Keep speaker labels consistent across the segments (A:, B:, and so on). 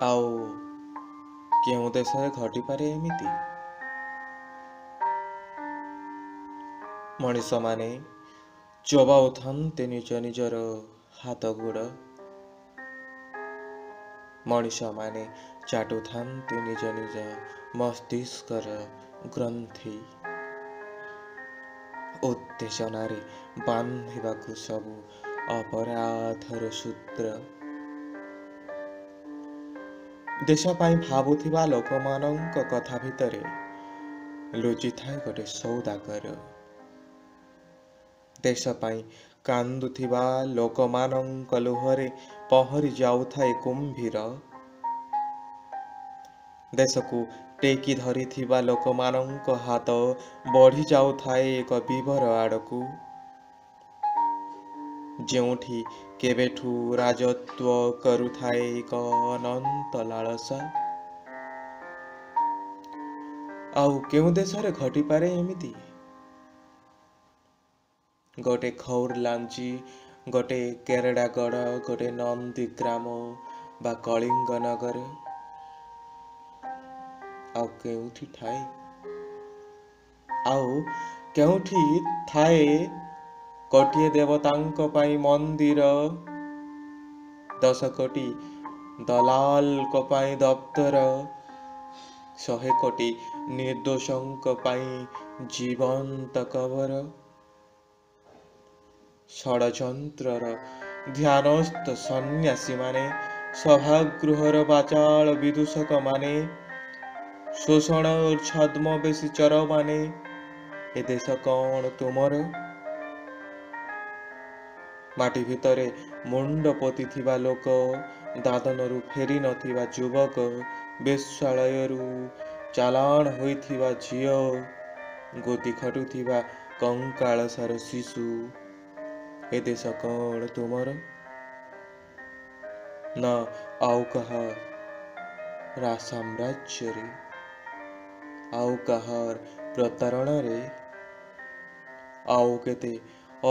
A: ଆଉ କେଉଁ ଦେଶରେ ଘଟିପାରେ ଏମିତି? ମଣିଷମାନେ ଚବାଉଥାନ୍ତି ନିଜ ନିଜର ହାତ ଗୋଡ଼। ମଣିଷମାନେ ଚାଟୁଥାନ୍ତି ନିଜ ନିଜ ମସ୍ତିଷ୍କର ଗ୍ରନ୍ଥି। ଉତ୍ତେଜନାରେ ବାନ୍ଧିବାକୁ ସବୁ ଅପରାଧର ସୂତ୍ର। ଦେଶ ପାଇଁ ଭାବୁଥିବା ଲୋକମାନଙ୍କ କଥା ଭିତରେ ଲୁଚିଥାଏ ଗୋଟେ ସୌଦାଗର। ଦେଶ ପାଇଁ କାନ୍ଦୁଥିବା ଲୋକମାନଙ୍କ ଲୁହରେ ପହରି ଯାଉଥାଏ କୁମ୍ଭୀର। ଦେଶକୁ ଟେକି ଧରିଥିବା ଲୋକମାନଙ୍କ ହାତ ବଢ଼ି ଯାଉଥାଏ ଏକ ବିବର ଆଡ଼କୁ, ଯେଉଁଠି କେବେଠୁ ରାଜତ୍ୱ କରୁଥାଏ ଏକ ଅନନ୍ତ ଲାଳସା। ଆଉ କେଉଁ ଦେଶରେ ଘଟିପାରେ ଏମିତି? ଗୋଟେ ଖୌର ଲାଞ୍ଚି, ଗୋଟେ କେରଡ଼ାଗଡ଼, ଗୋଟେ ନନ୍ଦୀଗ୍ରାମ ବା କଳିଙ୍ଗ ନଗର। ଆଉ କେଉଁଠି ଥାଏ କୋଟିଏ ଦେବତାଙ୍କ ପାଇଁ ମନ୍ଦିର, 10 କୋଟି ଦଲାଲଙ୍କ ପାଇଁ ଦପ୍ତର, 100 କୋଟି ନିର୍ଦ୍ଦୋଷଙ୍କ ପାଇଁ ଜୀବନ୍ତ କବର। ଷଡ଼ଯନ୍ତ୍ରର ଧ୍ୟାନସ୍ଥ ସନ୍ନ୍ୟାସୀମାନେ, ସଭାଗୃହର ବାଚାଳ ବିଦୂଷକମାନେ, ଶୋଷଣ ଛଦ୍ମବେଶୀ ଚୋରମାନେ, ଏ ଦେଶ କ'ଣ ତୁମର? ମାଟି ଭିତରେ ମୁଣ୍ଡ ପୋତିଥିବା ଲୋକ, ଦାଦନରୁ ଫେରି ନଥିବା ଯୁବକ, ବେଶ୍ୟାଳୟରୁ ଚାଲାଣ ହୋଇଥିବା ଝିଅ, ଗୋତି ଖଟୁଥିବା କଙ୍କାଳସାର ଶିଶୁ, ଏ ଦେଶ କ'ଣ ତୁମର? ନା ଆଉ କାହା ସାମ୍ରାଜ୍ୟରେ, ଆଉ କାହାର ପ୍ରତାରଣାରେ, ଆଉ କେତେ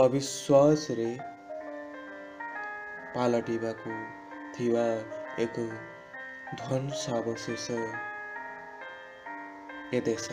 A: ଅବିଶ୍ୱାସରେ ପାଲଟିବାକୁ ଥିବା ଏକ ଧ୍ୱଂସାବଶେଷ ଏ ଦେଶ।